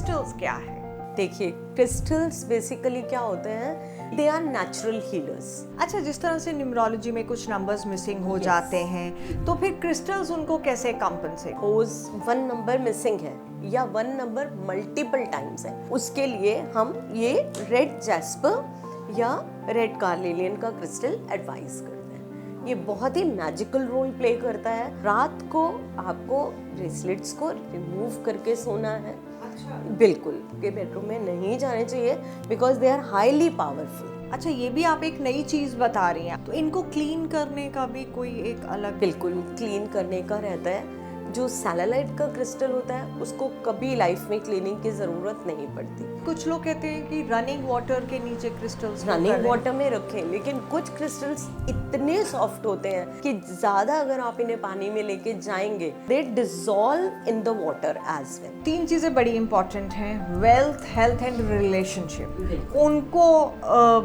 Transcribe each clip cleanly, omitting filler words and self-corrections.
Crystals क्या है? देखिए, क्रिस्टल्स बेसिकली क्या होते हैं, दे आर नेचुरल हीलर्स। अच्छा, जिस तरह से न्यूमरोलॉजी में कुछ नंबर्स मिसिंग हो जाते हैं, तो फिर क्रिस्टल्स उनको कैसे कॉम्पनसेट? सपोज 1 नंबर मिसिंग है या 1 नंबर मल्टीपल टाइम्स है, उसके लिए हम ये रेड जैस्पर या रेड कार्नेलियन का क्रिस्टल एडवाइस करते हैं। ये बहुत ही मैजिकल रोल प्ले करता है। रात को आपको ब्रेसलेट्स को रिमूव करके सोना है। बिल्कुल, के बेडरूम में नहीं जाने चाहिए because they are highly powerful. अच्छा, ये भी आप एक नई चीज बता रही हैं, तो इनको क्लीन करने का भी कोई एक अलग? बिल्कुल क्लीन करने का रहता है। जो सैटेलाइट का क्रिस्टल होता है उसको कभी लाइफ में क्लीनिंग की ज़रूरत नहीं पड़ती। कुछ लोग कहते हैं कि रनिंग वाटर के नीचे क्रिस्टल्स रनिंग वाटर में रखें, लेकिन कुछ क्रिस्टल्स इतने सॉफ्ट होते हैं कि ज़्यादा अगर आप इन्हें पानी में लेके जाएंगे they dissolve in the water as well. 3 चीज़ें बड़ी इंपॉर्टेंट हैं, वेल्थ, हेल्थ एंड रिलेशनशिप। उनको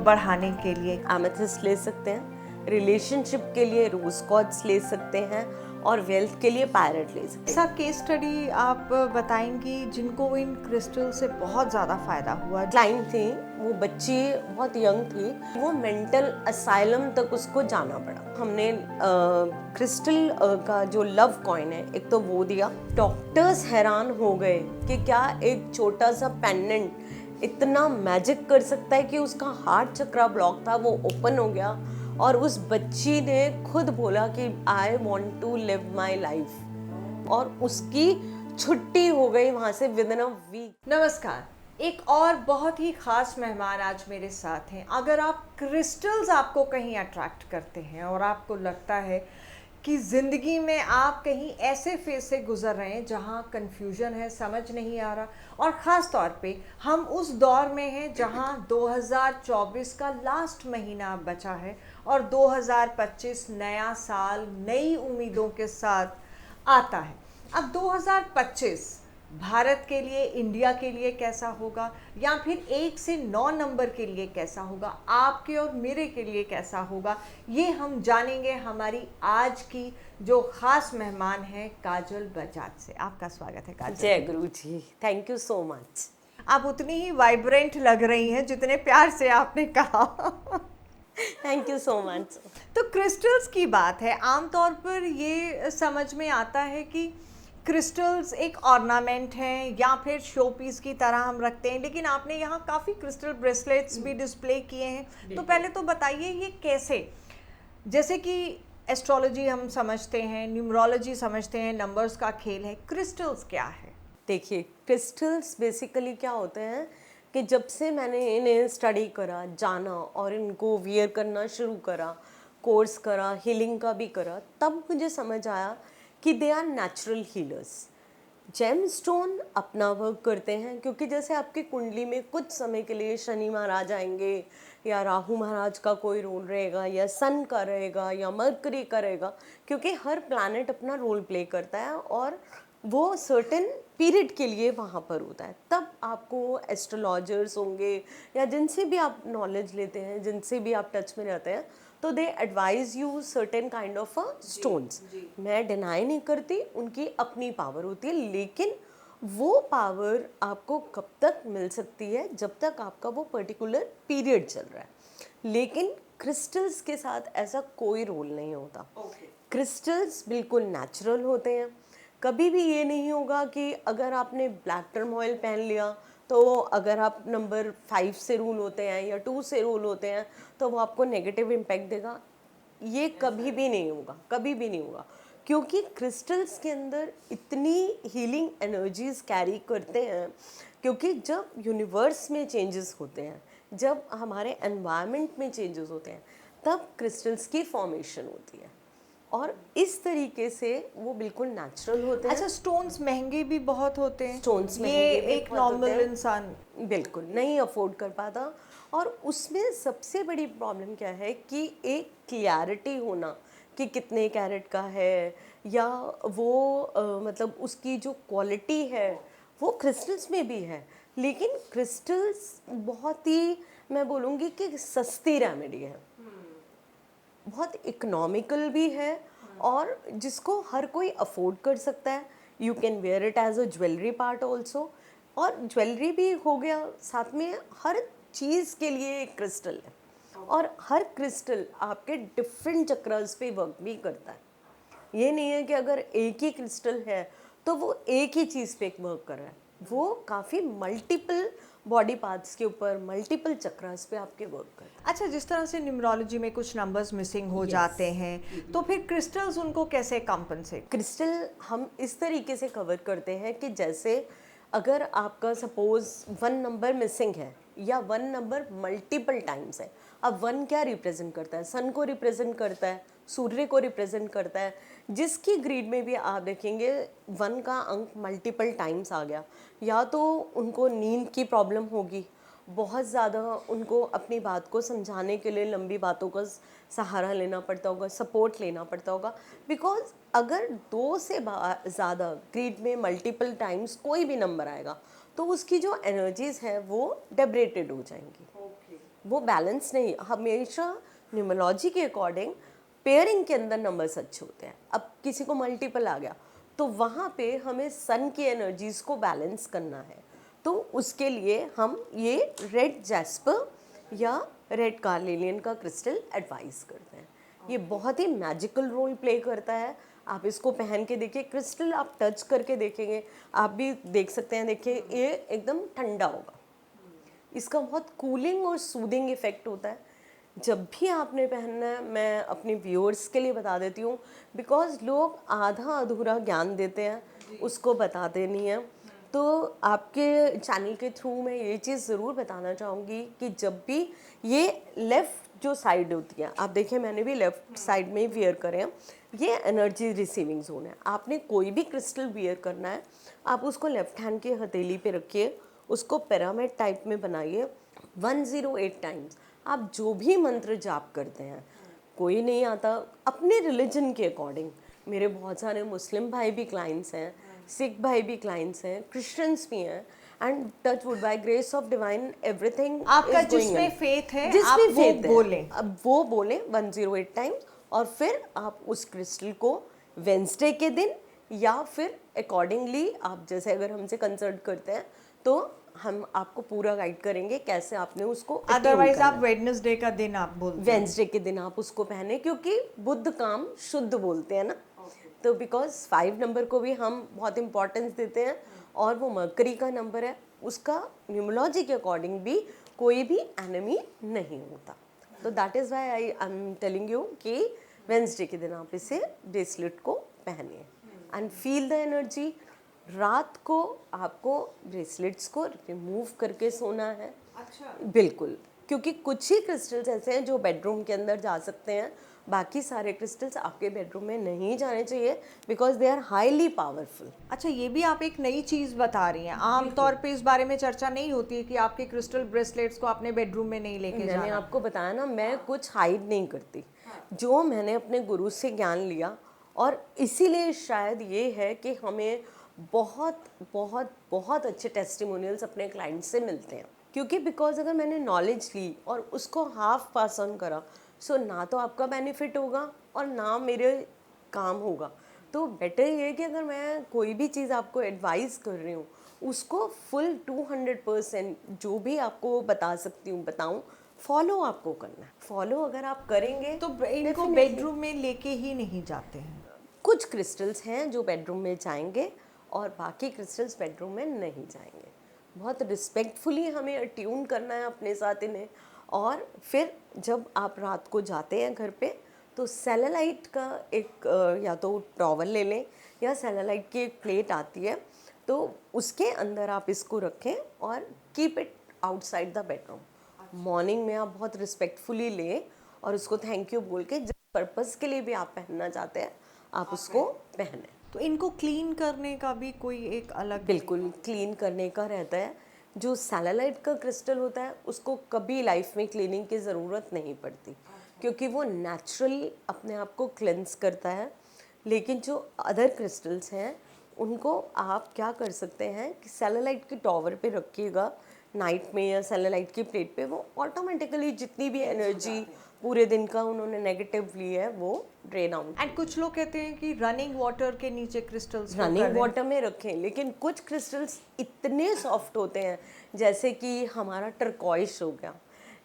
बढ़ाने के लिए एमेथिस्ट ले सकते हैं, रिलेशनशिप के लिए रोज क्वार्ट्ज ले सकते हैं और वेल्थ के लिए पैरेट ले सकते हैं। ऐसा केस स्टडी आप बताएंगी जिनको इन क्रिस्टल से बहुत ज़्यादा फायदा हुआ? क्लाइंट थी, वो बच्ची बहुत यंग थी, वो मेंटल असाइलम तक उसको जाना पड़ा। हमने क्रिस्टल का जो लव कॉइन है एक तो वो दिया। डॉक्टर्स हैरान हो गए कि क्या एक छोटा सा पेंडेंट इतना मैजिक कर सकता है कि उसका हार्ट चक्रा ब्लॉक था वो ओपन हो गया और उस बच्ची ने खुद बोला कि I want to live my life, और उसकी छुट्टी हो गई वहां से विद इन अ वीक। नमस्कार, एक और बहुत ही ख़ास मेहमान आज मेरे साथ हैं। अगर आप क्रिस्टल्स आपको कहीं अट्रैक्ट करते हैं और आपको लगता है कि ज़िंदगी में आप कहीं ऐसे फेज से गुजर रहे हैं जहां कंफ्यूजन है, समझ नहीं आ रहा, और ख़ास तौर पे हम उस दौर में हैं जहां 2024 का लास्ट महीना बचा है और 2025 नया साल नई उम्मीदों के साथ आता है। अब 2025 भारत के लिए, इंडिया के लिए कैसा होगा, या फिर 1 से 9 नंबर के लिए कैसा होगा, आपके और मेरे के लिए कैसा होगा, ये हम जानेंगे हमारी आज की जो खास मेहमान है काजल बजाज से। आपका स्वागत है काजल। जय गुरु जी, थैंक यू सो मच। आप उतनी ही वाइब्रेंट लग रही हैं जितने प्यार से आपने कहा। Thank you so much. तो क्रिस्टल्स की बात है, आमतौर पर ये समझ में आता है कि क्रिस्टल्स एक ऑर्नामेंट हैं या फिर शो पीस की तरह हम रखते हैं, लेकिन आपने यहाँ काफ़ी क्रिस्टल ब्रेसलेट्स भी डिस्प्ले किए हैं। तो पहले तो बताइए ये कैसे, जैसे कि एस्ट्रोलॉजी हम समझते हैं, न्यूमरोलॉजी समझते हैं, नंबर्स का खेल है, क्रिस्टल्स क्या है? देखिए, क्रिस्टल्स बेसिकली क्या होते हैं कि जब से मैंने इन्हें स्टडी करा, जाना और इनको वियर करना शुरू करा, कोर्स करा, हीलिंग का भी करा, तब मुझे समझ आया कि they are natural healers. Gemstone अपना वर्क करते हैं, क्योंकि जैसे आपकी कुंडली में कुछ समय के लिए शनि महाराज आएंगे या राहु महाराज का कोई रोल रहेगा या सन का रहेगा या मरकरी का रहेगा, क्योंकि हर प्लैनेट अपना रोल प्ले करता है और वो सर्टेन पीरियड के लिए वहाँ पर होता है। तब आपको एस्ट्रोलॉजर्स होंगे या जिनसे भी आप नॉलेज लेते हैं, जिनसे भी आप टच में रहते हैं, तो दे advise you certain kind of stones. मैं डिनाई नहीं करती, उनकी अपनी पावर होती है, लेकिन वो पावर आपको कब तक मिल सकती है, जब तक आपका वो पर्टिकुलर पीरियड चल रहा है। लेकिन क्रिस्टल्स के साथ ऐसा कोई रोल नहीं होता। क्रिस्टल्स बिल्कुल नेचुरल होते हैं। कभी भी ये नहीं होगा कि अगर आपने ब्लैक टर्मोइल पहन लिया तो अगर आप नंबर 5 से रूल होते हैं या 2 से रूल होते हैं तो वो आपको नेगेटिव इम्पैक्ट देगा। ये कभी भी नहीं होगा, कभी भी नहीं होगा, क्योंकि क्रिस्टल्स के अंदर इतनी हीलिंग एनर्जीज कैरी करते हैं। क्योंकि जब यूनिवर्स में चेंजेस होते हैं, जब हमारे एनवायरनमेंट में चेंजेस होते हैं, तब क्रिस्टल्स की फॉर्मेशन होती है और इस तरीके से वो बिल्कुल नेचुरल होते हैं। अच्छा, स्टोन्स महंगे भी बहुत होते हैं। स्टोन्स ये एक नॉर्मल इंसान बिल्कुल नहीं अफोर्ड कर पाता, और उसमें सबसे बड़ी प्रॉब्लम क्या है कि एक क्लैरिटी होना कि कितने कैरेट का है या वो मतलब उसकी जो क्वालिटी है वो क्रिस्टल्स में भी है। लेकिन क्रिस्टल्स बहुत ही, मैं बोलूँगी कि सस्ती रेमेडी है, बहुत इकोनॉमिकल भी है और जिसको हर कोई अफोर्ड कर सकता है। You can wear it as a jewellery part also. और ज्वेलरी भी हो गया, साथ में हर चीज़ के लिए एक क्रिस्टल है, और हर क्रिस्टल आपके डिफरेंट चक्रास पे वर्क भी करता है। ये नहीं है कि अगर एक ही क्रिस्टल है तो वो एक ही चीज़ पे वर्क कर रहा है, वो काफ़ी मल्टीपल बॉडी पार्ट्स के ऊपर, मल्टीपल चक्रास पे आपके वर्क कर रहा है। अच्छा, जिस तरह से न्यूमरोलॉजी में कुछ नंबर्स मिसिंग हो Yes. जाते हैं, तो फिर क्रिस्टल्स उनको कैसे कॉम्पनसेट? क्रिस्टल हम इस तरीके से कवर करते हैं कि जैसे अगर आपका सपोज 1 नंबर मिसिंग है या 1 नंबर मल्टीपल टाइम्स है। अब 1 क्या रिप्रेजेंट करता है? सन को रिप्रेजेंट करता है, सूर्य को रिप्रेजेंट करता है। जिसकी ग्रीड में भी आप देखेंगे 1 का अंक मल्टीपल टाइम्स आ गया, या तो उनको नींद की प्रॉब्लम होगी, बहुत ज़्यादा उनको अपनी बात को समझाने के लिए लंबी बातों का सहारा लेना पड़ता होगा, सपोर्ट लेना पड़ता होगा। बिकॉज अगर 2 से ज़्यादा ग्रीड में मल्टीपल टाइम्स कोई भी नंबर आएगा तो उसकी जो एनर्जीज है वो डेब्रेटेड हो जाएंगी, वो बैलेंस नहीं। हमेशा न्यूमरोलॉजी के अकॉर्डिंग पेयरिंग के अंदर नंबर्स अच्छे होते हैं। अब किसी को मल्टीपल आ गया तो वहाँ पे हमें सन की एनर्जीज को बैलेंस करना है, तो उसके लिए हम ये रेड जैस्पर या रेड कार्नेलियन का क्रिस्टल एडवाइस करते हैं। ये बहुत ही मैजिकल रोल प्ले करता है। आप इसको पहन के देखिए, क्रिस्टल आप टच करके देखेंगे, आप भी देख सकते हैं। देखिए ये एकदम ठंडा होगा, इसका बहुत कूलिंग और सूदिंग इफेक्ट होता है। जब भी आपने पहनना है, मैं अपने व्यूअर्स के लिए बता देती हूँ, बिकॉज लोग आधा अधूरा ज्ञान देते हैं, उसको बताते नहीं हैं। तो आपके चैनल के थ्रू मैं ये चीज़ ज़रूर बताना चाहूँगी कि जब भी ये लेफ़्ट जो साइड होती है, आप देखिए मैंने भी लेफ़्ट साइड में ही वियर करे हैं, ये एनर्जी रिसीविंग जोन है। आपने कोई भी क्रिस्टल वियर करना है, आप उसको लेफ़्ट हैंड की हथेली पे रखिए, उसको पिरामिड टाइप में बनाइए 108 टाइम्स। आप जो भी मंत्र जाप करते हैं, कोई नहीं आता, अपने रिलीजन के अकॉर्डिंग। मेरे बहुत सारे मुस्लिम भाई भी क्लाइंट्स हैं, सिख भाई भी क्लाइंट्स हैं, क्रिश्चियंस भी हैं, and touch would by grace of divine everything आपका जिसमें फेथ है, आप जिसमें वो faith है, बोलें। अब वो बोलें 108 टाइम्स, और फिर आप उस क्रिस्टल को वेंसडे के दिन या फिर अकॉर्डिंगली आप जैसे अगर हमसे कंसल्ट करते हैं तो हम आपको पूरा गाइड करेंगे कैसे आपने उसको अदरवाइज आप वेडनेसडे का दिन आप बोलते हैं। वेंसडे के दिन आप उसको पहने, क्योंकि बुद्ध काम शुद्ध बोलते हैं ना। तो बिकॉज 5 नंबर को भी हम बहुत इंपॉर्टेंस देते हैं, और वो मरकरी का नंबर है, उसका न्यूमरोलॉजी के अकॉर्डिंग भी कोई भी एनिमी नहीं होता। तो that is why I am telling you कि वेंसडे के दिन आप इसे ब्रेसलेट को पहनिए एंड फील द एनर्जी। रात को आपको ब्रेसलेट्स को रिमूव करके सोना है। अच्छा, बिल्कुल, क्योंकि कुछ ही क्रिस्टल्स ऐसे हैं जो बेडरूम के अंदर जा सकते हैं, बाकी सारे क्रिस्टल्स आपके बेडरूम में नहीं जाने चाहिए, because they are highly powerful. अच्छा, ये भी आप एक नई चीज़ बता रही हैं। आमतौर पे इस बारे में चर्चा नहीं होती है कि आपके क्रिस्टल ब्रेसलेट्स को अपने बेडरूम में नहीं लेके मैंने जाना। आपको बताया ना, मैं कुछ हाइड नहीं करती। जो मैंने अपने गुरु से ज्ञान लिया, और इसीलिए शायद ये है कि हमें बहुत बहुत बहुत अच्छे टेस्टिमोनियल्स अपने क्लाइंट से मिलते हैं, क्योंकि बिकॉज अगर मैंने नॉलेज ली और उसको हाफ पास ऑन करा, सो ना तो आपका बेनिफिट होगा और ना मेरे काम होगा। तो बेटर ये है कि अगर मैं कोई भी चीज़ आपको एडवाइस कर रही हूँ, उसको फुल 200% जो भी आपको बता सकती हूँ बताऊँ, फॉलो आपको करना है। फॉलो अगर आप करेंगे तो इनको definitely। बेडरूम में लेके ही नहीं जाते हैं। कुछ क्रिस्टल्स हैं जो बेडरूम में जाएंगे और बाकी क्रिस्टल्स बेडरूम में नहीं जाएंगे। बहुत रिस्पेक्टफुली हमें अट्यून करना है अपने साथ इन्हें। और फिर जब आप रात को जाते हैं घर पे, तो सेलेलाइट का एक या तो टॉवल ले लें, या सेलेलाइट की एक प्लेट आती है, तो उसके अंदर आप इसको रखें और keep it outside the bedroom. Morning में आप बहुत रिस्पेक्टफुली लें और उसको थैंक यू बोल के, जिस पर्पज़ के लिए भी आप पहनना चाहते हैं आप उसको पहने। तो इनको क्लीन करने का भी कोई एक अलग? बिल्कुल क्लीन करने का रहता है। जो सैलेलाइट का क्रिस्टल होता है उसको कभी लाइफ में क्लीनिंग की ज़रूरत नहीं पड़ती, क्योंकि वो नेचुरल अपने आप को क्लेंस करता है। लेकिन जो अदर क्रिस्टल्स हैं उनको आप क्या कर सकते हैं कि सैलेलाइट के टॉवर पे रखिएगा नाइट में, या सैलेलाइट की प्लेट पे, वो ऑटोमेटिकली जितनी भी एनर्जी पूरे दिन का उन्होंने नेगेटिवली है वो ड्रेन आउट। एंड कुछ लोग कहते हैं कि रनिंग वाटर के नीचे क्रिस्टल्स रनिंग वाटर में रखें, लेकिन कुछ क्रिस्टल्स इतने सॉफ्ट होते हैं, जैसे कि हमारा टर्कॉइश हो गया,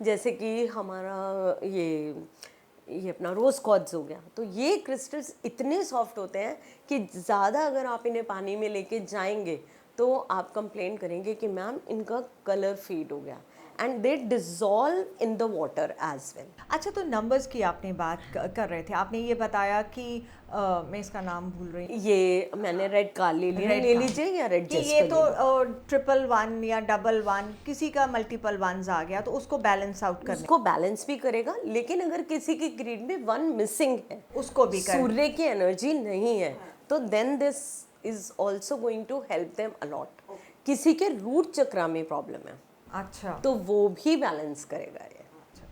जैसे कि हमारा ये अपना रोज क्वार्ट्ज हो गया। तो ये क्रिस्टल्स इतने सॉफ्ट होते हैं कि ज़्यादा अगर आप इन्हें पानी में लेके जाएंगे तो आप कंप्लेन करेंगे कि मैम इनका कलर फेड हो गया, and they dissolve in the water as well. अच्छा, तो नंबर्स की आपने बात कर रहे थे, आपने ये बताया कि मैं इसका नाम भूल रही हूँ, ये मैंने रेड कार्ड ले लिया, Red ले card। लीजिए, या रेड कि ये तो 111 या 11 किसी का मल्टीपल वंस आ गया तो उसको बैलेंस आउट करने उसको बैलेंस भी करेगा। लेकिन अगर किसी की ग्रिड में 1 मिसिंग है, उसको भी करें। सूर्य की एनर्जी नहीं है, तो then this is also going to help them a lot. किसी के रूट चक्रा में प्रॉब्लम है अच्छा, तो वो भी बैलेंस करेगा ये।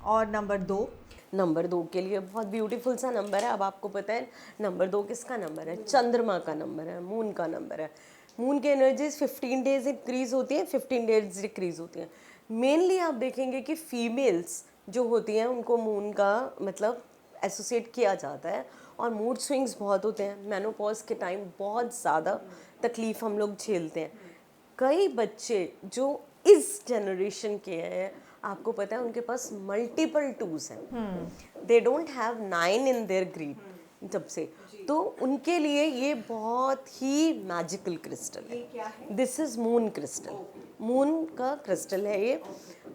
और नंबर 2 के लिए बहुत ब्यूटीफुल सा नंबर है। अब आपको पता है नंबर 2 किसका नंबर है? चंद्रमा का नंबर है, मून का नंबर है। मून की एनर्जीज 15 डेज इंक्रीज होती है, 15 डेज डिक्रीज होती हैं। मेनली आप देखेंगे कि फीमेल्स जो होती हैं उनको मून का मतलब एसोसिएट किया जाता है, और मूड स्विंग्स बहुत होते हैं। मेनोपॉज के टाइम बहुत ज़्यादा तकलीफ़ हम लोग झेलते हैं। कई बच्चे जो इस जनरेशन के हैं, आपको पता है उनके पास मल्टीपल टूज हैं, they don't have 9 in their grid जब से, तो उनके लिए ये बहुत ही मैजिकल क्रिस्टल है। This is moon crystal, moon का क्रिस्टल है ये।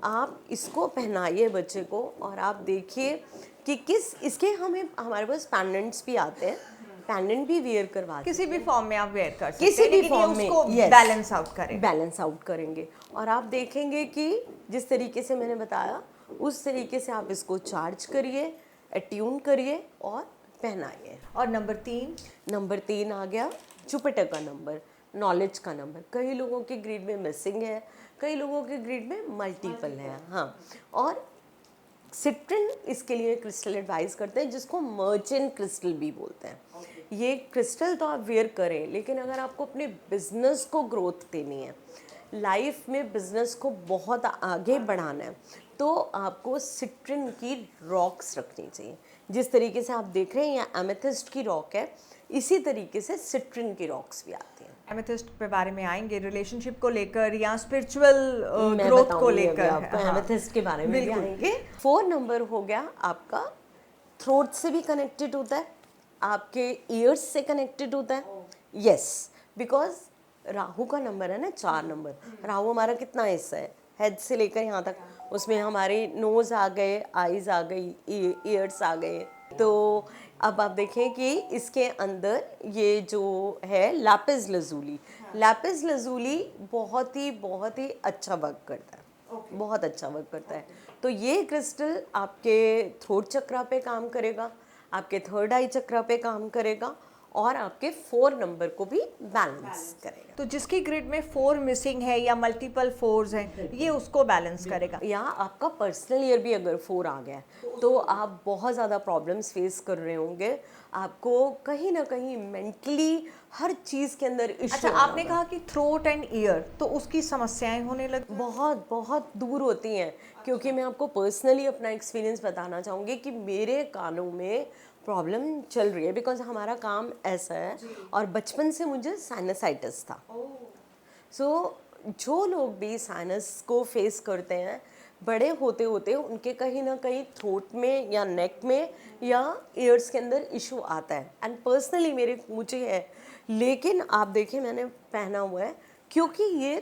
आप इसको पहनाइए बच्चे को, और आप देखिए कि किस इसके हमारे पास पैंडेंट्स भी आते हैं, पैंडेंट भी वेयर करवा किसी भी फॉर्म में आप वेयर कर सकते किसी हैं, भी लेकिन ये फॉर्म में, उसको yes, बैलेंस आउट करें। बैलेंस आउट करेंगे। और आप देखेंगे कि जिस तरीके से मैंने बताया उस तरीके से आप इसको चार्ज करिए, अट्यून करिए और पहनाइए। और नंबर 3 आ गया जुपिटर का नंबर, नॉलेज का नंबर। कई लोगों के ग्रिड में मिसिंग है, कई लोगों के ग्रिड में मल्टीपल है। हाँ, और सिट्रिन इसके लिए क्रिस्टल एडवाइस करते हैं, जिसको मर्चेंट क्रिस्टल भी बोलते हैं। ये क्रिस्टल तो आप वेयर करें, लेकिन अगर आपको अपने बिजनेस को ग्रोथ देनी है, लाइफ में बिजनेस को बहुत आगे बढ़ाना है, तो आपको सिट्रिन की रॉक्स रखनी चाहिए। जिस तरीके से आप देख रहे हैं ये एमेथिस्ट की रॉक है, इसी तरीके से सिट्रिन की रॉक्स भी आती हैं। एमेथिस्ट पे बारे में आएंगे, रिलेशनशिप को लेकर या स्पिरिचुअल मैं ग्रोथ को बताऊंगी अभी लेकर। आपको, हाँ, एमेथिस्ट के बारे में भी बिल्कुल। आएंगे। 4 नंबर हो गया आपका थ्रोट से भी कनेक्टेड होता है, आपके ईयर्स से कनेक्टेड होता है। यस, बिकॉज राहु का नंबर है ना 4 नंबर। राहु हमारा कितना हिस्सा है? हेड से लेकर यहाँ तक, उसमें हमारे नोज आ गए, आईज आ गई, ईयर्स आ गए। तो अब आप देखें कि इसके अंदर ये जो है लैपिस लजूली, लैपिस लजूली बहुत ही अच्छा वर्क करता है, बहुत अच्छा वर्क करता है। तो ये क्रिस्टल आपके थ्रोट चक्रा पे काम करेगा, आपके थर्ड आई चक्रा पे काम करेगा, और आपके 4 नंबर को भी बैलेंस करेगा। तो जिसकी ग्रिड में 4 मिसिंग है या मल्टीपल 4s हैं, ये उसको बैलेंस करेगा। या आपका पर्सनल ईयर भी अगर 4 आ गया है तो आप बहुत ज़्यादा प्रॉब्लम्स फेस कर रहे होंगे, आपको कहीं ना कहीं मेंटली हर चीज़ के अंदर इशू। अच्छा, आपने कहा कि थ्रोट एंड ईयर, तो उसकी समस्याएं होने लगी? बहुत बहुत दूर होती हैं, क्योंकि मैं आपको पर्सनली अपना एक्सपीरियंस बताना चाहूँगी कि मेरे कानों में प्रॉब्लम चल रही है, बिकॉज हमारा काम ऐसा है, और बचपन से मुझे साइनसाइटिस था। सो जो लोग भी साइनस को फेस करते हैं, बड़े होते होते उनके कहीं ना कहीं थ्रोट में या नेक में या ईयर्स के अंदर इशू आता है। एंड पर्सनली मुझे है, लेकिन आप देखें मैंने पहना हुआ है, क्योंकि ये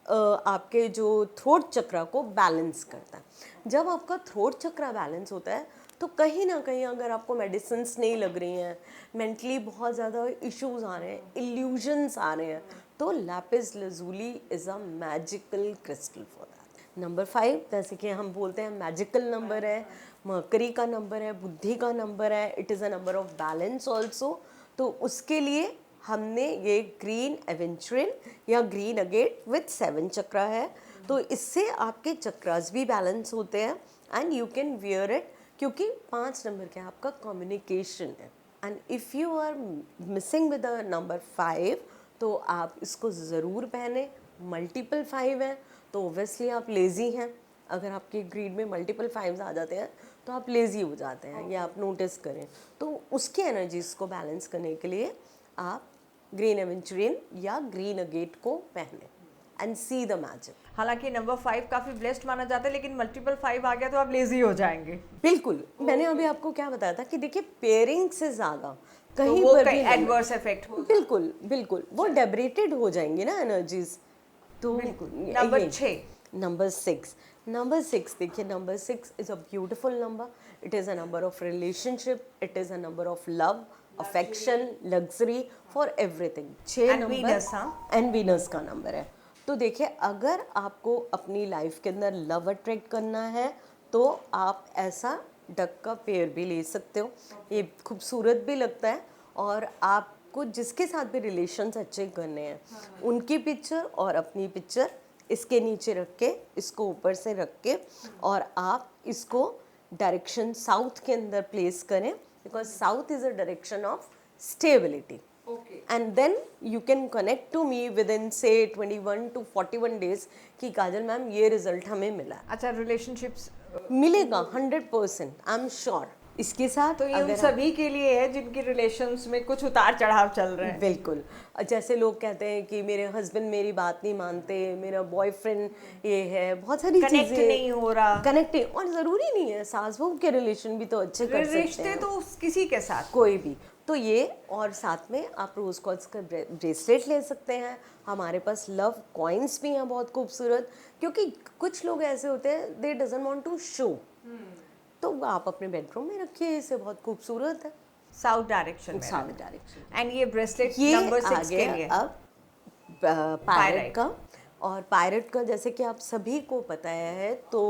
आपके जो थ्रोट चक्रा को बैलेंस करता है। जब आपका थ्रोट चक्रा बैलेंस होता है तो कहीं ना कहीं अगर आपको मेडिसिन्स नहीं लग रही हैं, मेंटली बहुत ज़्यादा इश्यूज आ रहे हैं, इल्यूजन्स आ रहे हैं, तो Lapis lazuli is a magical crystal for that. Number 5, जैसे कि हम बोलते हैं मैजिकल नंबर है, मरकरी का नंबर है, बुद्धि का नंबर है, it is a number of balance also. तो उसके लिए हमने ये ग्रीन एवेंचुरिन या ग्रीन अगेट विथ 7 चक्रा है, तो इससे आपके चक्रास भी बैलेंस होते हैं, and you can wear it, क्योंकि 5 नंबर क्या आपका कम्युनिकेशन है। And if you are missing with the number 5, तो आप इसको ज़रूर पहने। मल्टीपल 5 है तो ओबियसली आप लेज़ी हैं। अगर आपके ग्रीड में मल्टीपल 5s आ जाते हैं तो आप लेज़ी हो जाते हैं, ये आप नोटिस करें। तो उसकी एनर्जीज को बैलेंस करने के लिए आप ग्रीन एवेंचुरियन या ग्रीन अगेट को पहने एंड सी द मैजिक। हालांकि नंबर 5 काफी ब्लेस्ड माना जाता है, लेकिन मल्टीपल 5 आ गया तो आप लेजी हो जाएंगे। बिल्कुल, मैंने अभी आपको क्या बताया था कि देखिए पेयरिंग से ज़्यादा तो कहीं वो पर कहीं भी एडवर्स इफेक्ट हो। बिल्कुल बिल्कुल वो डेबरेटेड हो जाएंगी ना एनर्जीज। तो नंबर 6। नंबर 6 देखिए, number 6 is a beautiful number. It is a number of relationship, it is a number of love, affection, luxury, for everything. 6 And number Venus, हाँ? एंड वीनस का नंबर है। तो देखिए अगर आपको अपनी लाइफ के अंदर लव अट्रैक्ट करना है तो आप ऐसा डक का पेयर भी ले सकते हो, ये खूबसूरत भी लगता है। और आपको जिसके साथ भी रिलेशंस अच्छे करने हैं उनकी पिक्चर और अपनी पिक्चर इसके नीचे रख के, इसको ऊपर से रख के, और आप इसको डायरेक्शन साउथ के अंदर प्लेस करें, because south is a direction of stability. And then you can connect to me within से 21 to 41 डेज कि काजल मैम ये रिजल्ट हमें मिला। अच्छा, रिलेशनशिप्स मिलेगा 100%, आई एम श्योर। इसके साथ तो ये उन अगर सभी के लिए है जिनकी रिलेशंस में कुछ उतार चढ़ाव चल रहे हैं। बिल्कुल, जैसे लोग कहते हैं कि मेरे हस्बैंड मेरी बात नहीं मानते, मेरा बॉयफ्रेंड ये है, बहुत सारी कनेक्ट चीजें नहीं हो रहा। कनेक्ट, और ज़रूरी नहीं है सास बहू के रिलेशन भी तो अच्छे कर सकते रिश्ते हैं, तो किसी के साथ। कोई भी। तो ये, और साथ में आप रोज कॉल्स का ब्रेसलेट ले सकते हैं। हमारे पास लव कॉइन्स भी हैं बहुत खूबसूरत, क्योंकि कुछ लोग ऐसे होते हैं they doesn't want to show, तो आप अपने बेडरूम में रखिए, इसे बहुत खूबसूरत है। साउथ डायरेक्शन में। South direction. एंड ये ब्रेसलेट ये नंबर आ 6 के गया लिए। अब पायरेट Pyrite। का। और पायरेट का जैसे कि आप सभी को पता है तो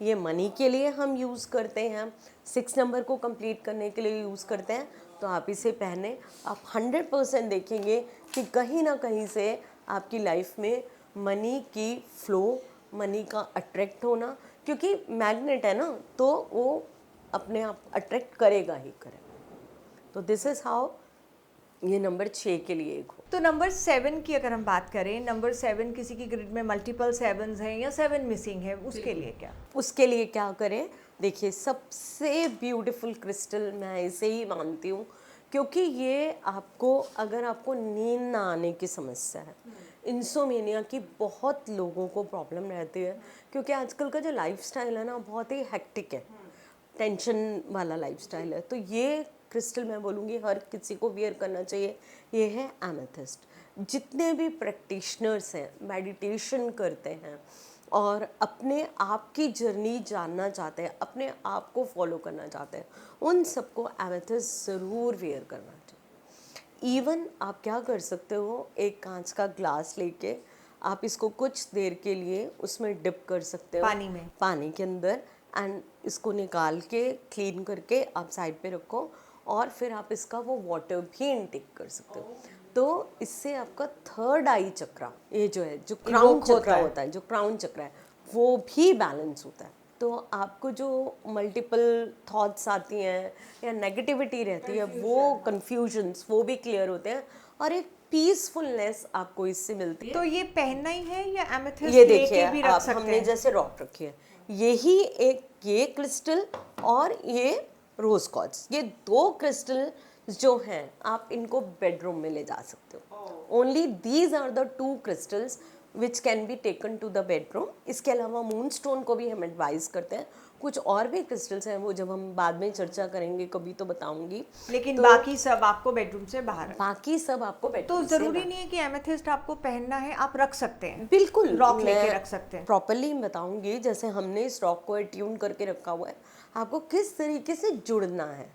ये मनी के लिए हम यूज़ करते हैं, 6 नंबर को कंप्लीट करने के लिए यूज़ करते हैं। तो आप इसे पहने, आप 100% देखेंगे कि कहीं ना कहीं से आपकी लाइफ में मनी की फ्लो, मनी का अट्रैक्ट होना, क्योंकि मैग्नेट है ना, तो वो अपने आप अट्रैक्ट करेगा ही करेगा। तो दिस इज़ हाउ ये नंबर 6 के लिए एक हो। तो नंबर 7 की अगर हम बात करें, नंबर 7 किसी की ग्रिड में मल्टीपल 7s हैं या 7 मिसिंग है, उसके लिए क्या? उसके लिए क्या करें? देखिए सबसे ब्यूटीफुल क्रिस्टल मैं इसे ही मानती हूँ, क्योंकि ये आपको, अगर आपको नींद ना आने की समस्या है, इंसोमेनिया की बहुत लोगों को प्रॉब्लम रहती है, क्योंकि आजकल का जो लाइफस्टाइल है ना बहुत ही हेक्टिक है, टेंशन वाला लाइफस्टाइल है। तो ये क्रिस्टल मैं बोलूँगी हर किसी को वियर करना चाहिए। ये है एमेथिस्ट। जितने भी प्रैक्टिशनर्स हैं, मेडिटेशन करते हैं और अपने आप की जर्नी जानना चाहते हैं, अपने आप को फॉलो करना चाहते हैं, उन सबको एमेथिस्ट ज़रूर वियर करना चाहिए। इवन आप क्या कर सकते हो, एक कांच का ग्लास लेके आप इसको कुछ देर के लिए उसमें डिप कर सकते हो, पानी में, पानी के अंदर, एंड इसको निकाल के क्लीन करके आप साइड पे रखो, और फिर आप इसका वो वाटर भी इनटेक कर सकते हो। तो इससे आपका थर्ड आई चक्रा, ये जो है, जो क्राउन चक्रा होता है, जो क्राउन चक्रा है, वो भी बैलेंस होता है। तो आपको जो मल्टीपल थॉट्स आती हैं या नेगेटिविटी रहती है, वो कन्फ्यूजन्स, वो भी क्लियर होते हैं, और एक पीसफुलनेस आपको इससे मिलती है। तो ये पहनना ही है या एमेथिस्ट ये लेके देखिए भी रख आप, सकते हमने हैं? जैसे रॉक रखी है, यही एक ये क्रिस्टल और ये रोज क्वार्ट्ज, ये 2 क्रिस्टल जो हैं आप इनको बेडरूम में ले जा सकते हो। Only these are the 2 crystals which can be taken to the bedroom. इसके अलावा मून स्टोन को भी हम एडवाइज करते हैं। कुछ और भी क्रिस्टल्स हैं, वो जब हम बाद में चर्चा करेंगे कभी तो बताऊंगी। लेकिन बाकी सब आपको बेडरूम से बाहर है। बाकी सब आपको तो बेडरूम जरूरी नहीं है कि एमेथिस्ट आपको पहनना है, आप रख सकते हैं। बिल्कुल रॉक लेके रख सकते हैं। प्रॉपरली बताऊंगी, जैसे हमने इस रॉक को ट्यून करके रखा हुआ है, आपको किस तरीके से जुड़ना है।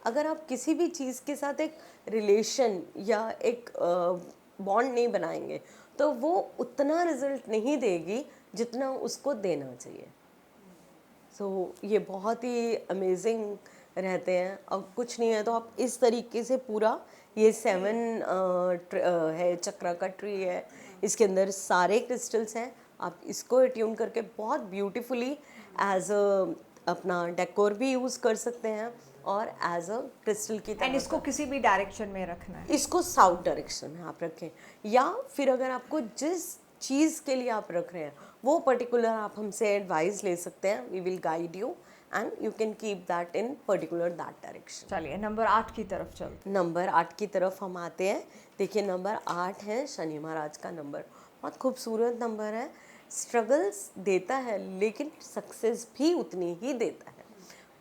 अगर आप किसी भी चीज़ के साथ एक रिलेशन या एक बॉन्ड नहीं बनाएंगे तो वो उतना रिजल्ट नहीं देगी जितना उसको देना चाहिए। सो ये बहुत ही अमेजिंग रहते हैं। अब कुछ नहीं है तो आप इस तरीके से पूरा, ये 7 है चक्रा का ट्री है, इसके अंदर सारे क्रिस्टल्स हैं। आप इसको ट्यून करके बहुत ब्यूटीफुली एज अ अपना डेकोर भी यूज़ कर सकते हैं और एज अ क्रिस्टल की एंड तरह। इसको किसी भी डायरेक्शन में रखना है। इसको साउथ डायरेक्शन में आप रखें, या फिर अगर आपको जिस चीज़ के लिए आप रख रहे हैं वो पर्टिकुलर, आप हमसे एडवाइस ले सकते हैं। We will guide you and you can keep that in particular that direction. चलिए नंबर 8 की तरफ चलते नंबर 8 की तरफ हम आते हैं। देखिए नंबर 8 है शनि महाराज का नंबर। बहुत खूबसूरत नंबर है, स्ट्रगल्स देता है लेकिन सक्सेस भी उतनी ही देता है।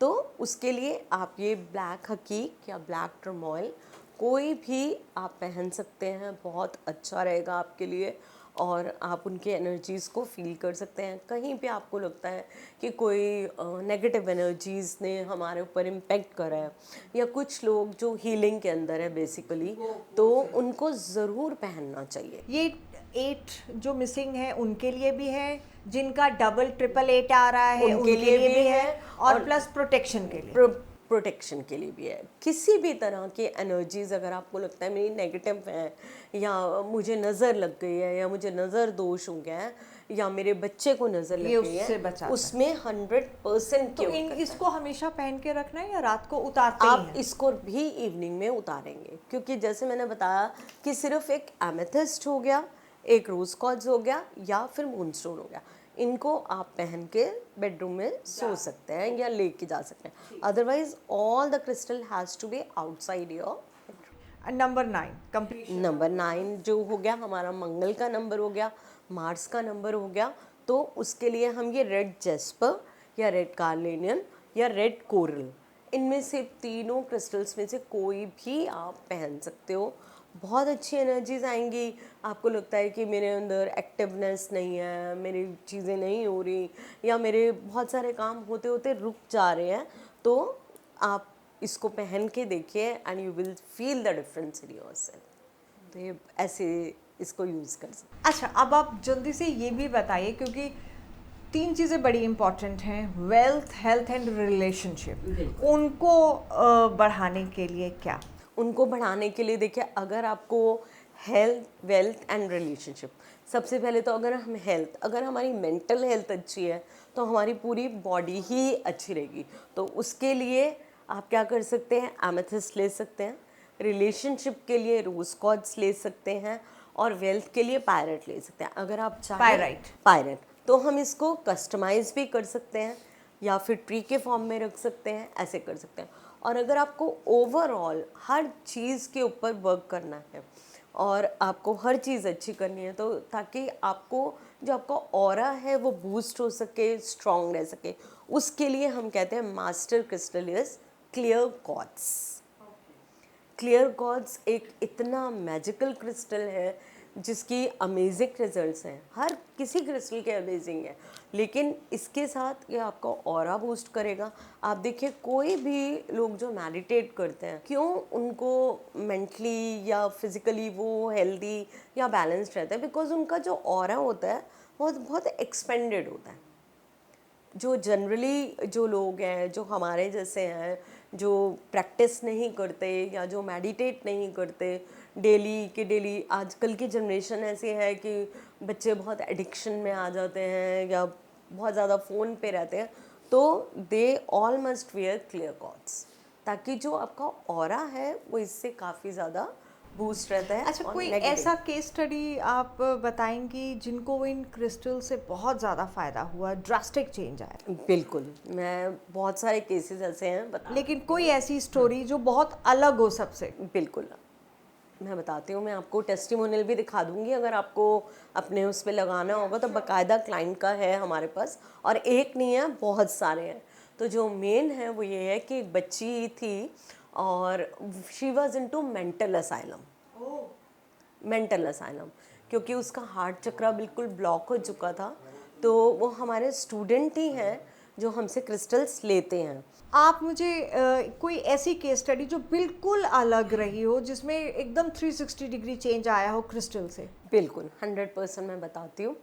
तो उसके लिए आप ये ब्लैक हकीक या ब्लैक टर्मोइल कोई भी आप पहन सकते हैं, बहुत अच्छा रहेगा आपके लिए और आप उनके एनर्जीज़ को फील कर सकते हैं। कहीं पे आपको लगता है कि कोई नेगेटिव एनर्जीज़ ने हमारे ऊपर इम्पेक्ट करा है या कुछ लोग जो हीलिंग के अंदर है बेसिकली, तो उनको ज़रूर पहनना चाहिए। ये 8 जो मिसिंग है उनके लिए भी है, जिनका डबल ट्रिपल 8 आ रहा है उनके लिए भी है और प्लस प्रोटेक्शन के लिए। प्रोटेक्शन के लिए भी है। किसी भी तरह की एनर्जीज अगर आपको लगता है मेरी नेगेटिव है या मुझे नज़र लग गई है या मुझे नज़र दोष हो गया है या मेरे बच्चे को नज़र लग गई उससे है, बचाता है। उसमें 100% तो इसको हमेशा पहन के रखना है या रात को उतारते ही आप हैं? इसको भी इवनिंग में उतारेंगे, क्योंकि जैसे मैंने बताया कि सिर्फ एक एमेथिस्ट हो गया, एक रोज क्वार्ट्ज हो गया या फिर मूनस्टोन हो गया, इनको आप पहन के बेडरूम में सो सकते हैं या लेके जा सकते हैं। Otherwise all the crystal has to be outside your. Number 9 completion. Number 9 जो हो गया हमारा मंगल का नंबर हो गया, मार्स का नंबर हो गया। तो उसके लिए हम ये रेड जेस्पर या रेड कार्नेलियन या रेड कोरल, इनमें से तीनों क्रिस्टल्स में से कोई भी आप पहन सकते हो। बहुत अच्छी एनर्जीज आएंगी। आपको लगता है कि मेरे अंदर एक्टिवनेस नहीं है, मेरी चीज़ें नहीं हो रही या मेरे बहुत सारे काम होते होते रुक जा रहे हैं, तो आप इसको पहन के देखिए and you will feel the difference in yourself. तो ये ऐसे इसको यूज़ कर सकते। अच्छा, अब आप जल्दी से ये भी बताइए, क्योंकि 3 चीज़ें बड़ी इंपॉर्टेंट हैं, वेल्थ, हेल्थ एंड रिलेशनशिप। उनको बढ़ाने के लिए क्या? उनको बढ़ाने के लिए देखिए, अगर आपको हेल्थ, वेल्थ एंड रिलेशनशिप, सबसे पहले तो अगर हम हेल्थ, अगर हमारी मेंटल हेल्थ अच्छी है तो हमारी पूरी बॉडी ही अच्छी रहेगी। तो उसके लिए आप क्या कर सकते हैं, एमेथिस्ट ले सकते हैं, रिलेशनशिप के लिए रोज क्वार्ट्ज ले सकते हैं और वेल्थ के लिए पायरेट ले सकते हैं। अगर आप चाहें पायरेट, तो हम इसको कस्टमाइज भी कर सकते हैं या फिर ट्री के फॉर्म में रख सकते हैं, ऐसे कर सकते हैं। और अगर आपको ओवरऑल हर चीज़ के ऊपर वर्क करना है और आपको हर चीज़ अच्छी करनी है, तो ताकि आपको जो आपका ऑरा है वो बूस्ट हो सके, स्ट्रॉन्ग रह सके, उसके लिए हम कहते हैं master crystal is clear quartz. Clear quartz एक इतना मैजिकल क्रिस्टल है जिसकी अमेजिंग रिजल्ट्स हैं। हर किसी क्रिस्टल के अमेजिंग है, लेकिन इसके साथ ये आपका ऑरा बूस्ट करेगा। आप देखिए कोई भी लोग जो मेडिटेट करते हैं, क्यों उनको मेंटली या फिजिकली वो हेल्दी या बैलेंस्ड रहता है? बिकॉज उनका जो ऑरा होता है वो बहुत एक्सपेंडेड होता है। जो जनरली जो लोग हैं, जो हमारे जैसे हैं, जो प्रैक्टिस नहीं करते या जो मेडिटेट नहीं करते डेली के डेली, आजकल की जनरेशन ऐसी है कि बच्चे बहुत एडिक्शन में आ जाते हैं या बहुत ज़्यादा फ़ोन पे रहते हैं, तो they all must where clear quartz, ताकि जो आपका ऑरा है वो इससे काफ़ी ज़्यादा बूस्ट रहता है। अच्छा, कोई ऐसा केस स्टडी आप बताएंगी जिनको इन क्रिस्टल से बहुत ज़्यादा फ़ायदा हुआ, ड्रास्टिक चेंज आया? बिल्कुल, मैं बहुत सारे केसेस ऐसे हैं लेकिन कोई ऐसी स्टोरी जो बहुत अलग हो सबसे? बिल्कुल, मैं बताती हूँ। मैं आपको टेस्टिमोनियल भी दिखा दूँगी, अगर आपको अपने उस पे लगाना होगा तो बाकायदा क्लाइंट का है हमारे पास, और एक नहीं है, बहुत सारे हैं। तो जो मेन है वो ये है कि एक बच्ची थी और she was into mental asylum. Mental asylum, क्योंकि उसका हार्ट चक्रा बिल्कुल ब्लॉक हो चुका था। तो वो हमारे स्टूडेंट ही हैं जो हमसे क्रिस्टल्स लेते हैं। आप मुझे कोई ऐसी केस स्टडी जो बिल्कुल अलग रही हो, जिसमें एकदम 360 डिग्री चेंज आया हो क्रिस्टल से? बिल्कुल 100% मैं बताती हूँ।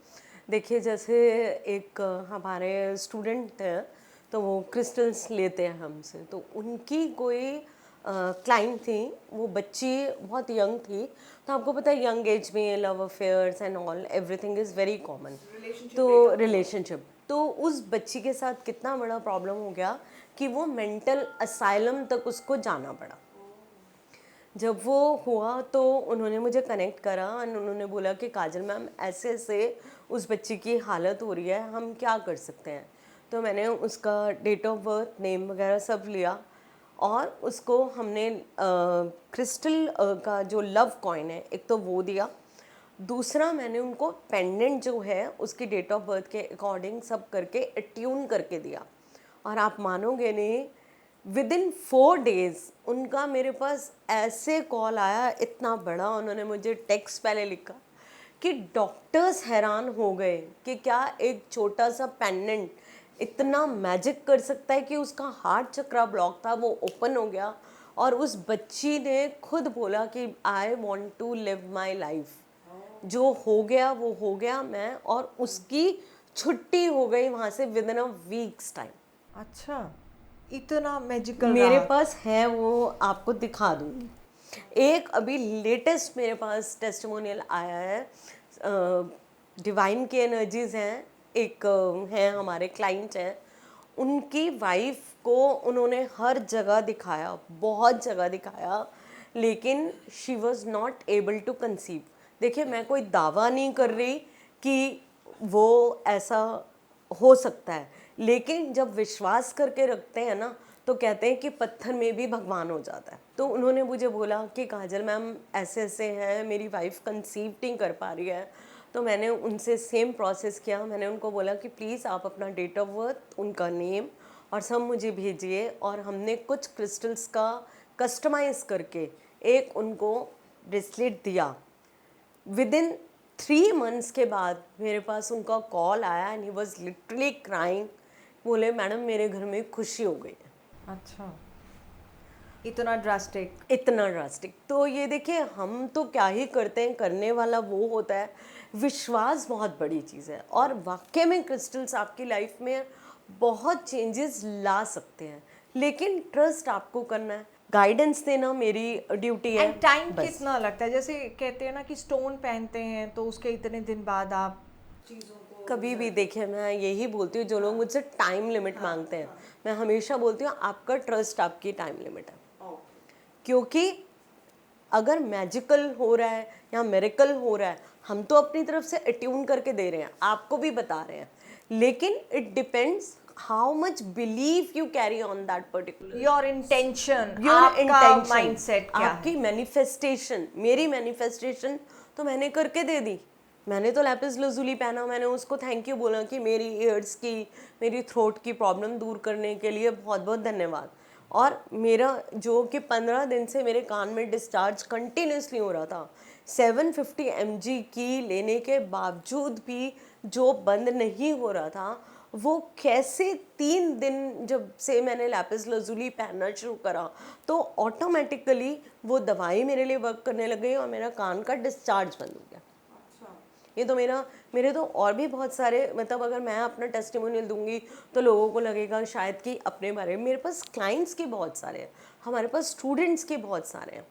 देखिए, जैसे एक हमारे स्टूडेंट हैं, तो वो क्रिस्टल्स लेते हैं हमसे। तो उनकी कोई क्लाइंट थी, वो बच्ची बहुत यंग थी। तो आपको पता है यंग एज में love affairs and all everything is very common. तो रिलेशनशिप, तो उस बच्ची के साथ कितना बड़ा प्रॉब्लम हो गया कि वो मेंटल असाइलम तक उसको जाना पड़ा। जब वो हुआ तो उन्होंने मुझे कनेक्ट करा और उन्होंने बोला कि काजल मैम, ऐसे ऐसे उस बच्ची की हालत हो रही है, हम क्या कर सकते हैं? तो मैंने उसका डेट ऑफ बर्थ, नेम वगैरह सब लिया और उसको हमने क्रिस्टल का जो लव कॉइन है एक तो वो दिया, दूसरा मैंने उनको पेंडेंट जो है उसकी डेट ऑफ बर्थ के अकॉर्डिंग सब करके अट्यून करके दिया। और आप मानोगे नहीं, विद इन 4 days उनका मेरे पास ऐसे कॉल आया, इतना बड़ा उन्होंने मुझे टेक्स्ट पहले लिखा कि डॉक्टर्स हैरान हो गए कि क्या एक छोटा सा पेंडेंट इतना मैजिक कर सकता है कि उसका हार्ट चक्रा ब्लॉक था वो ओपन हो गया। और उस बच्ची ने खुद बोला कि I want to live my life, जो हो गया वो हो गया मैं, और उसकी छुट्टी हो गई वहाँ से with in a weeks time. अच्छा, इतना मैजिकल मेरे रहा। पास है, वो आपको दिखा दूंगी। एक अभी लेटेस्ट मेरे पास टेस्टिमोनियल आया है, डिवाइन की एनर्जीज हैं, एक हैं हमारे क्लाइंट हैं, उनकी वाइफ को उन्होंने हर जगह दिखाया, बहुत जगह दिखाया, लेकिन she was not able to conceive. देखिए मैं कोई दावा नहीं कर रही कि वो ऐसा हो सकता है, लेकिन जब विश्वास करके रखते हैं ना तो कहते हैं कि पत्थर में भी भगवान हो जाता है। तो उन्होंने मुझे बोला कि काजल मैम ऐसे ऐसे हैं, मेरी वाइफ कंसीव नहीं कर पा रही है। तो मैंने उनसे सेम प्रोसेस किया, मैंने उनको बोला कि प्लीज़ आप अपना डेट ऑफ बर्थ, उनका नेम और सब मुझे भेजिए, और हमने कुछ क्रिस्टल्स का कस्टमाइज करके एक उनको ब्रेसलेट दिया। विद इन 3 months के बाद मेरे पास उनका कॉल आया and he was literally crying, बोले मैडम मेरे घर में खुशी हो गई है। अच्छा, इतना ड्रास्टिक। इतना ड्रास्टिक। तो ये देखिए हम तो क्या ही करते हैं, करने वाला वो होता है। विश्वास बहुत बड़ी चीज़ है और वाकई में क्रिस्टल्स आपकी लाइफ में बहुत चेंजेस ला सकते हैं, लेकिन ट्रस्ट आपको करना है, गाइडेंस देना मेरी ड्यूटी है। एंड टाइम बस। कितना लगता है? जैसे कहते हैं ना कि स्टोन पहनते हैं तो उसके इतने दिन बाद आप चीज़ों को कभी भी देखिए मैं यही बोलती हूँ, जो लोग मुझसे टाइम लिमिट मांगते हैं, मैं हमेशा बोलती हूँ आपका ट्रस्ट आपकी टाइम लिमिट है। क्योंकि अगर मैजिकल हो रहा है या मिरेकल हो रहा है, हम तो अपनी तरफ से अट्यून करके दे रहे हैं, आपको भी बता रहे हैं, लेकिन it depends how much believe you carry on that particular, your intention, your आपका इंटेंशन, माइंडसेट क्या है। आपकी मैनिफेस्टेशन। मेरी मैनिफेस्टेशन तो मैंने करके दे दी। मैंने तो लैपिस लजुली पहना, मैंने उसको थैंक यू बोला कि मेरी ईयर्स की, मेरी थ्रोट की प्रॉब्लम दूर करने के लिए बहुत बहुत धन्यवाद। और मेरा जो कि 15 दिन से मेरे कान में डिस्चार्ज कंटिन्यूसली हो रहा था, 750 mg की लेने के बावजूद भी जो बंद नहीं हो रहा था, वो कैसे 3 दिन जब से मैंने लैपिस लजुली पहनना शुरू करा तो ऑटोमेटिकली वो दवाई मेरे लिए वर्क करने लग गई और मेरा कान का डिस्चार्ज बंद हो गया। ये तो मेरे तो और भी बहुत सारे, मतलब अगर मैं अपना टेस्टिमोनियल दूंगी तो लोगों को लगेगा शायद कि अपने बारे में। मेरे पास क्लाइंट्स के बहुत सारे हैं, हमारे पास स्टूडेंट्स के बहुत सारे हैं।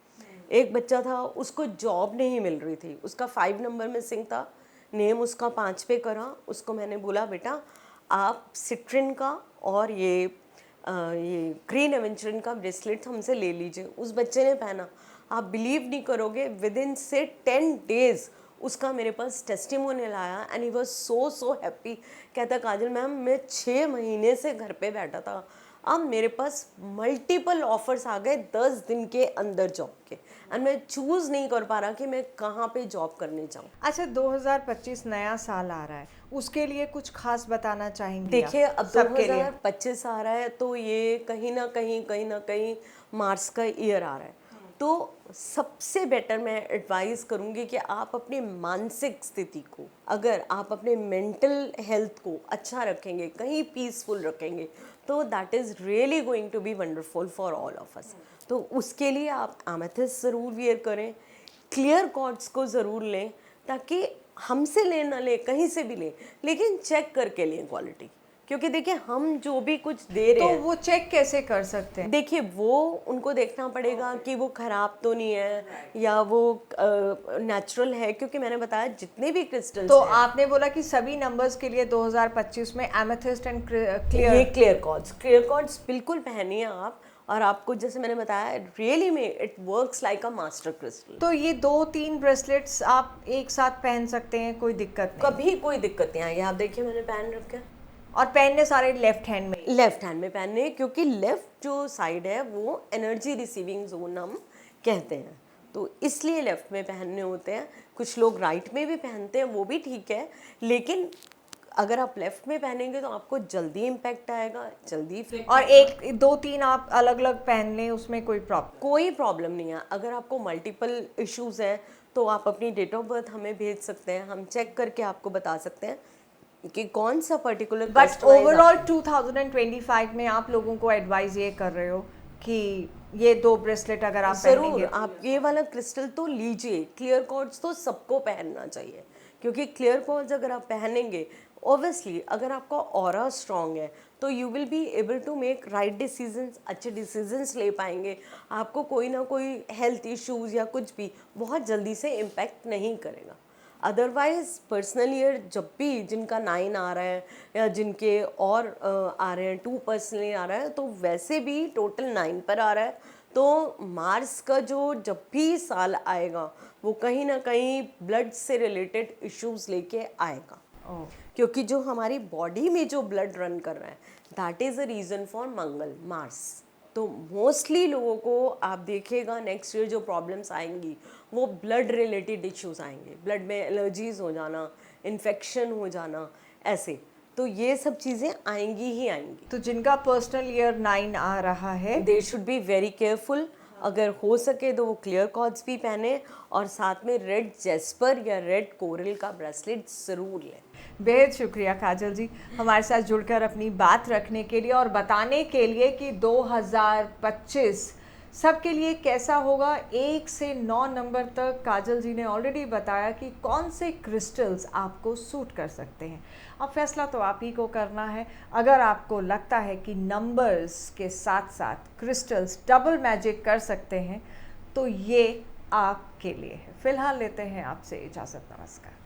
एक बच्चा था, उसको जॉब नहीं मिल रही थी, उसका 5 नंबर में सिंह था, नेम उसका 5 पे करा। उसको मैंने बोला बेटा आप सिट्रिन का और ये ग्रीन एवेंचरिन का ब्रेसलेट हमसे ले लीजिए। उस बच्चे ने पहना, आप बिलीव नहीं करोगे, विद इन से 10 days उसका मेरे पास टेस्टिमोनियल आया and he was so happy. कहता काजल मैम मैं 6 महीने से घर पे बैठा था, अब मेरे पास मल्टीपल ऑफर्स आ गए 10 दिन के अंदर जॉब के, एंड मैं चूज़ नहीं कर पा रहा कि मैं कहाँ पे जॉब करने जाऊँ। अच्छा, 2025 नया साल आ रहा है, उसके लिए कुछ खास बताना चाहेंगे? देखिए अब सबके लिए 2025 आ रहा है तो ये कहीं ना कहीं मार्स का ईयर आ रहा है। तो सबसे बेटर मैं एडवाइस करूँगी कि आप अपनी मानसिक स्थिति को, अगर आप अपने मेंटल हेल्थ को अच्छा रखेंगे, कहीं पीसफुल रखेंगे, तो that is really going to be wonderful for all of us. तो उसके लिए आप एमेथिस्ट ज़रूर वियर करें, क्लियर कॉर्ड्स को ज़रूर लें, ताकि हमसे ले ना ले, कहीं से भी लें, लेकिन चेक करके लें क्वालिटी। क्योंकि देखिए हम जो भी कुछ दे रहे तो हैं, वो चेक कैसे कर सकते हैं? देखिए वो उनको देखना पड़ेगा कि वो ख़राब तो नहीं है या वो नेचुरल है। क्योंकि मैंने बताया जितने भी क्रिस्टल्स तो हैं, आपने बोला कि सभी नंबर्स के लिए 2025 में एमेथिस्ट एंड ये क्लियर। क्लियर कॉर्ड्स बिल्कुल पहनिए आप, और आपको जैसे मैंने बताया रियली में it works like a master crystal. तो ये 2-3 ब्रेसलेट्स आप एक साथ पहन सकते हैं, कोई दिक्कत नहीं? कभी कोई दिक्कत नहीं आई। आप देखिए मैंने पहन रखा है, और पहनने सारे लेफ्ट हैंड में। लेफ्ट हैंड में पहनने हैं, क्योंकि लेफ्ट जो साइड है वो एनर्जी रिसीविंग जोन हम कहते हैं, तो इसलिए लेफ्ट में पहनने होते हैं। कुछ लोग राइट में भी पहनते हैं, वो भी ठीक है, लेकिन अगर आप लेफ्ट में पहनेंगे तो आपको जल्दी इम्पैक्ट आएगा, जल्दी इफेक्ट। और एक दो तीन आप अलग अलग पहन लें, उसमें कोई प्रॉब्लम नहीं है। अगर आपको मल्टीपल इश्यूज हैं तो आप अपनी डेट ऑफ बर्थ हमें भेज सकते हैं, हम चेक करके आपको बता सकते हैं कि कौन सा पर्टिकुलर। बट ओवरऑल 2025 में आप लोगों को एडवाइस ये कर रहे हो कि ये 2 ब्रेसलेट अगर आप जरूर पहनेंगे, आप ये वाला क्रिस्टल तो लीजिए। क्लियर कॉर्ड्स तो सबको पहनना चाहिए, क्योंकि क्लियर कॉर्ड्स अगर आप पहनेंगे, ऑब्वियसली अगर आपका ऑरा स्ट्रांग है तो you will be able to make right decisions, अच्छे डिसीजंस ले पाएंगे। आपको कोई ना कोई हेल्थ इश्यूज या कुछ भी बहुत जल्दी से इम्पैक्ट नहीं करेगा। अदरवाइज पर्सनल ईयर जब भी जिनका 9 आ रहा है या जिनके और आ रहे हैं 2 पर्सनली आ रहा है, तो वैसे भी टोटल 9 पर आ रहा है। तो मार्स का जो जब भी साल आएगा वो कहीं ना कहीं ब्लड से रिलेटेड इश्यूज लेके आएगा, क्योंकि जो हमारी बॉडी में जो ब्लड रन कर रहा है that is a reason for Mangal, Mars. तो मोस्टली लोगों को आप देखिएगा नेक्स्ट ईयर जो प्रॉब्लम्स आएंगी वो ब्लड रिलेटेड इश्यूज आएंगे, ब्लड में एलर्जीज हो जाना, इन्फेक्शन हो जाना, ऐसे। तो ये सब चीज़ें आएंगी ही आएंगी। तो जिनका पर्सनल ईयर 9 आ रहा है, they should be very careful. अगर हो सके तो वो क्लियर कॉर्ड्स भी पहने और साथ में रेड जेस्पर या रेड कोरल का ब्रेसलेट ज़रूर लें। बेहद शुक्रिया काजल जी हमारे साथ जुड़कर अपनी बात रखने के लिए और बताने के लिए कि 2025 सबके लिए कैसा होगा। 1 से 9 नंबर तक काजल जी ने ऑलरेडी बताया कि कौन से क्रिस्टल्स आपको सूट कर सकते हैं। अब फैसला तो आप ही को करना है। अगर आपको लगता है कि नंबर्स के साथ साथ क्रिस्टल्स डबल मैजिक कर सकते हैं तो ये आपके लिए है। फिलहाल लेते हैं आपसे इजाज़त, नमस्कार।